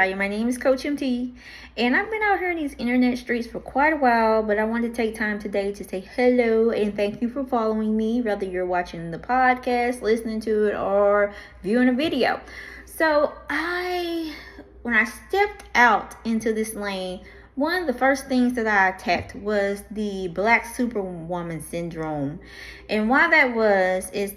Hi, my name is Coach MT, and I've been out here in these internet streets for quite a while, but I wanted to take time today to say hello and thank you for following me, whether you're watching the podcast, listening to it, or viewing a video. So when I stepped out into this lane, one of the first things that I attacked was the Black Superwoman syndrome. And why that is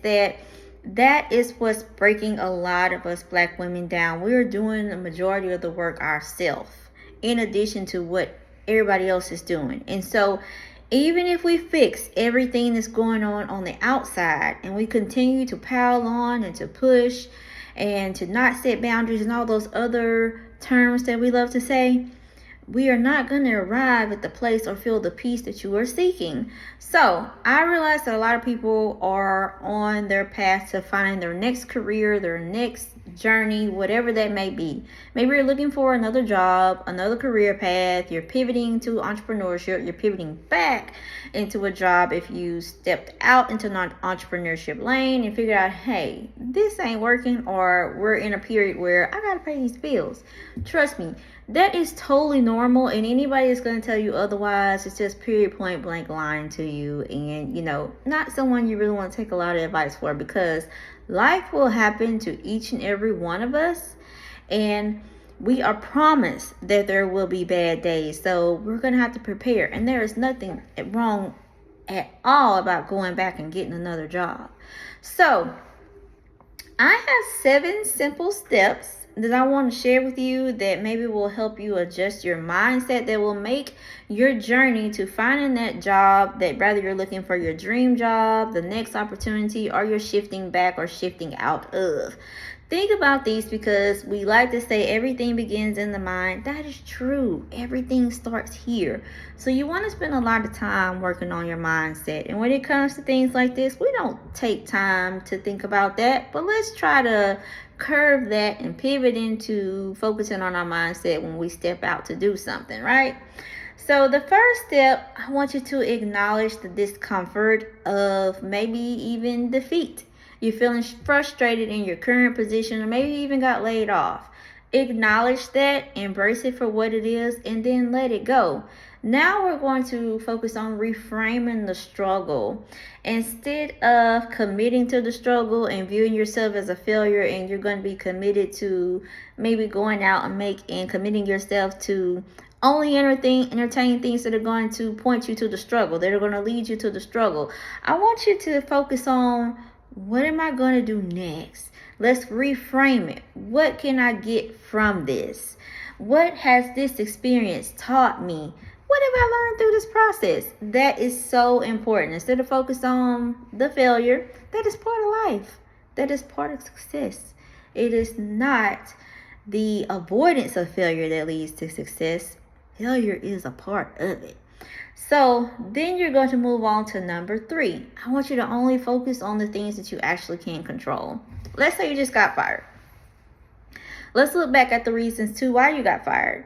that is what's breaking a lot of us Black women down. We're doing the majority of the work ourselves, in addition to what everybody else is doing. And so even if we fix everything that's going on the outside, and we continue to pile on and to push and to not set boundaries and all those other terms that we love to say, we are not going to arrive at the place or feel the peace that you are seeking. So I realize that a lot of people are on their path to finding their next career, their next journey, whatever that may be. Maybe you're looking for another job, another career path. You're pivoting to entrepreneurship. You're pivoting back into a job if you stepped out into an entrepreneurship lane and figured out, hey, this ain't working, or we're in a period where I got to pay these bills. Trust me, that is totally normal, and anybody that's going to tell you otherwise is just period point blank lying to you, and not someone you really want to take a lot of advice for, because life will happen to each and every one of us, and we are promised that there will be bad days. So we're going to have to prepare, and there is nothing wrong at all about going back and getting another job. So I have 7 simple steps that I want to share with you that maybe will help you adjust your mindset, that will make your journey to finding that job, that whether you're looking for your dream job, the next opportunity, or you're shifting back or shifting out of. Think about these, because we like to say everything begins in the mind. That is true. Everything starts here. So you want to spend a lot of time working on your mindset. And when it comes to things like this, we don't take time to think about that, but let's try to curve that and pivot into focusing on our mindset when we step out to do something, right? So the first step, I want you to acknowledge the discomfort of maybe even defeat. You're feeling frustrated in your current position, or maybe you even got laid off. Acknowledge that, embrace it for what it is, and then let it go. Now we're going to focus on reframing the struggle. Instead of committing to the struggle and viewing yourself as a failure, and you're going to be committed to maybe going out and committing yourself to only entertain things that are going to point you to the struggle, that are going to lead you to the struggle. I want you to focus on, what am I going to do next? Let's reframe it. What can I get from this? What has this experience taught me? What have I learned through this process? That is so important. Instead of focus on the failure, that is part of life. That is part of success. It is not the avoidance of failure that leads to success. Failure is a part of it. So then you're going to move on to number 3. I want you to only focus on the things that you actually can control. Let's say you just got fired. Let's look back at the reasons to why you got fired.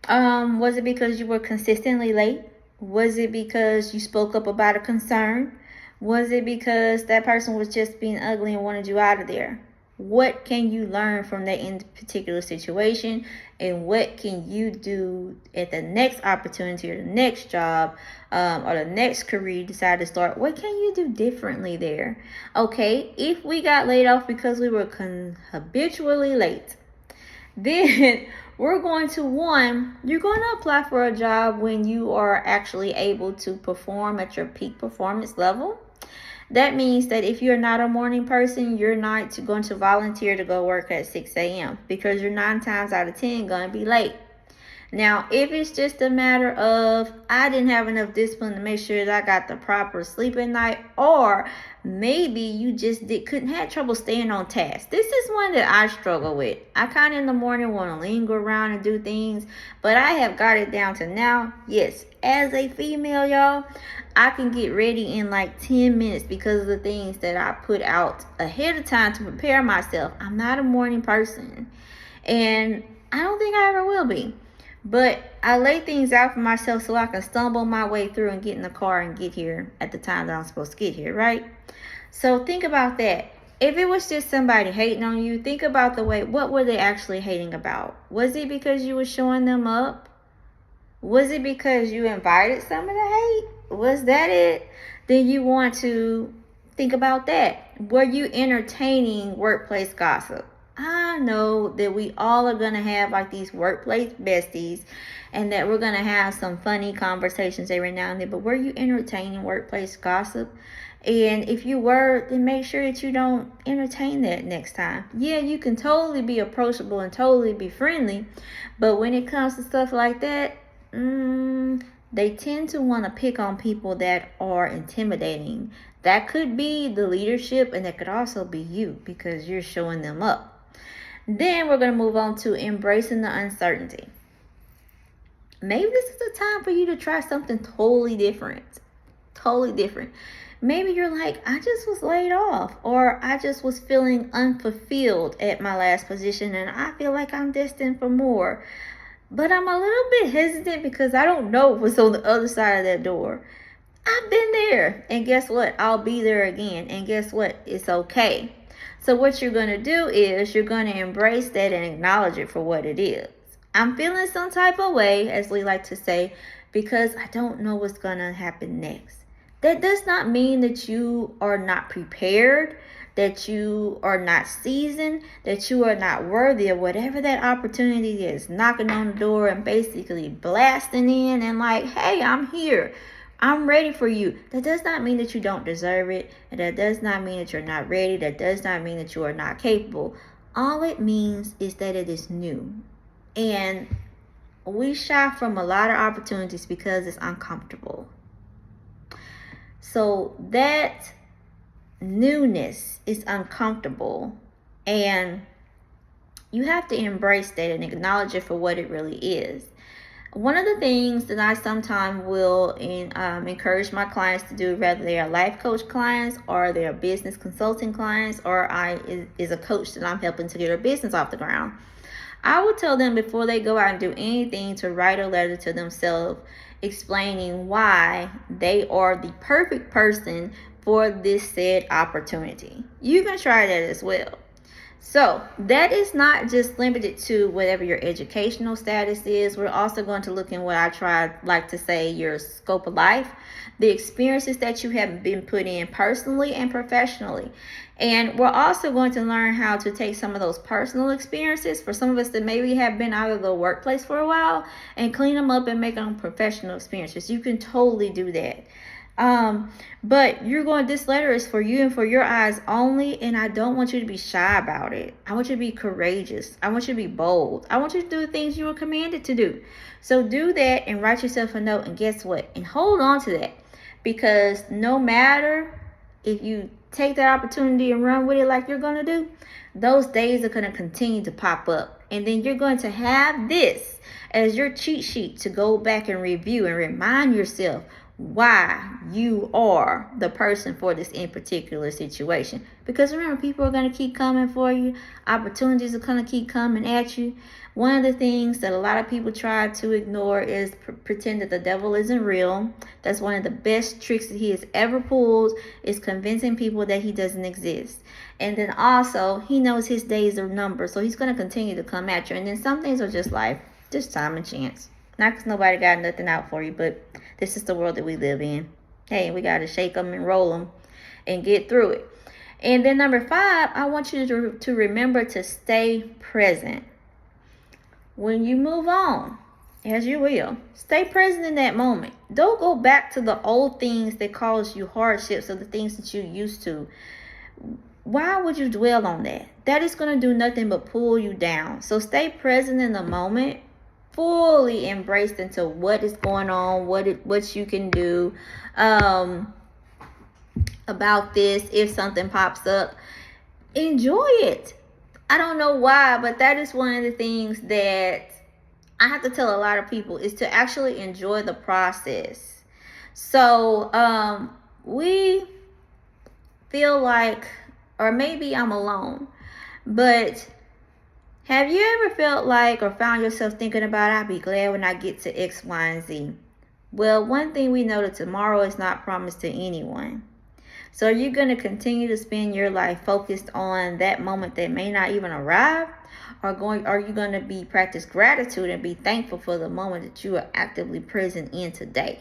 Was it because you were consistently late? Was it because you spoke up about a concern? Was it because that person was just being ugly and wanted you out of there? What can you learn from that in particular situation? And what can you do at the next opportunity, or the next job, or the next career you decide to start? What can you do differently there? Okay, if we got laid off because we were habitually late, then you're going to apply for a job when you are actually able to perform at your peak performance level. That means that if you're not a morning person, you're not going to volunteer to go work at 6 a.m. because you're 9 times out of 10 going to be late. Now, if it's just a matter of, I didn't have enough discipline to make sure that I got the proper sleep at night, or maybe you just couldn't have trouble staying on task. This is one that I struggle with. I kind of in the morning want to linger around and do things, but I have got it down to now. Yes, as a female, y'all, I can get ready in like 10 minutes because of the things that I put out ahead of time to prepare myself. I'm not a morning person, and I don't think I ever will be. But I lay things out for myself so I can stumble my way through and get in the car and get here at the time that I'm supposed to get here, right? So think about that. if it was just somebody hating on you, think about the way, what were they actually hating about? Was it because you were showing them up? Was it because you invited some of the hate? Was that it? Then you want to think about that. Were you entertaining workplace gossip? I know that we all are going to have like these workplace besties and that we're going to have some funny conversations every now and then, but were you entertaining workplace gossip? And if you were, then make sure that you don't entertain that next time. Yeah, you can totally be approachable and totally be friendly, but when it comes to stuff like that, they tend to want to pick on people that are intimidating. That could be the leadership, and that could also be you because you're showing them up. Then we're going to move on to embracing the uncertainty. Maybe this is the time for you to try something totally different. Totally different. Maybe you're like, I just was laid off, or I just was feeling unfulfilled at my last position and I feel like I'm destined for more. But I'm a little bit hesitant because I don't know what's on the other side of that door. I've been there, and guess what? I'll be there again, and guess what? It's okay. So what you're going to do is you're going to embrace that and acknowledge it for what it is. I'm feeling some type of way, as we like to say, because I don't know what's going to happen next. That does not mean that you are not prepared, that you are not seasoned, that you are not worthy of whatever that opportunity is, knocking on the door and basically blasting in and like, hey, I'm here. I'm ready for you. That does not mean that you don't deserve it. And that does not mean that you're not ready. That does not mean that you are not capable. All it means is that it is new. And we shy from a lot of opportunities because it's uncomfortable. So that newness is uncomfortable, and you have to embrace that and acknowledge it for what it really is. One of the things that I sometimes will encourage my clients to do, whether they are life coach clients or they are business consulting clients, or is a coach that I'm helping to get their business off the ground, I would tell them before they go out and do anything to write a letter to themselves explaining why they are the perfect person for this said opportunity. You can try that as well. So that is not just limited to whatever your educational status is. We're also going to look in what I like to say, your scope of life, the experiences that you have been put in personally and professionally. And we're also going to learn how to take some of those personal experiences for some of us that maybe have been out of the workplace for a while and clean them up and make them professional experiences. You can totally do that. But this letter is for you and for your eyes only, and I don't want you to be shy about it. I want you to be courageous. I want you to be bold. I want you to do the things you were commanded to do. So do that and write yourself a note, and guess what? And hold on to that, because no matter if you take that opportunity and run with it like you're going to do, those days are going to continue to pop up, and then you're going to have this as your cheat sheet to go back and review and remind yourself why you are the person for this in particular situation. Because remember, people are going to keep coming for you. Opportunities are going to keep coming at you. One of the things that a lot of people try to ignore is pretend that the devil isn't real. That's one of the best tricks that he has ever pulled, is convincing people that he doesn't exist. And then also, he knows his days are numbered, so he's going to continue to come at you. And then some things are just life, just time and chance. Not because nobody got nothing out for you, but this is the world that we live in. Hey, we got to shake them and roll them and get through it. And then number 5, I want you to remember to stay present. When you move on, as you will, stay present in that moment. Don't go back to the old things that caused you hardships or the things that you used to. Why would you dwell on that? That is going to do nothing but pull you down. So stay present in the moment. Fully embraced into what is going on, what you can do about this. If something pops up, enjoy it. I don't know why, but that is one of the things that I have to tell a lot of people, is to actually enjoy the process. So we feel like, or maybe I'm alone, but have you ever felt like or found yourself thinking about, I'll be glad when I get to X, Y, and Z? Well, one thing we know, that tomorrow is not promised to anyone. So are you going to continue to spend your life focused on that moment that may not even arrive? Are you going to be practice gratitude and be thankful for the moment that you are actively present in today?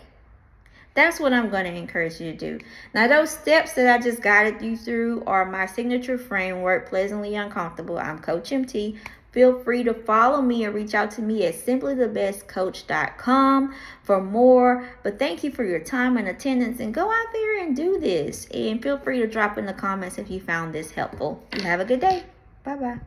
That's what I'm going to encourage you to do. Now, those steps that I just guided you through are my signature framework, Pleasantly Uncomfortable. I'm Coach MT. Feel free to follow me or reach out to me at simplythebestcoach.com for more. But thank you for your time and attendance, and go out there and do this. And feel free to drop in the comments if you found this helpful. You have a good day. Bye-bye.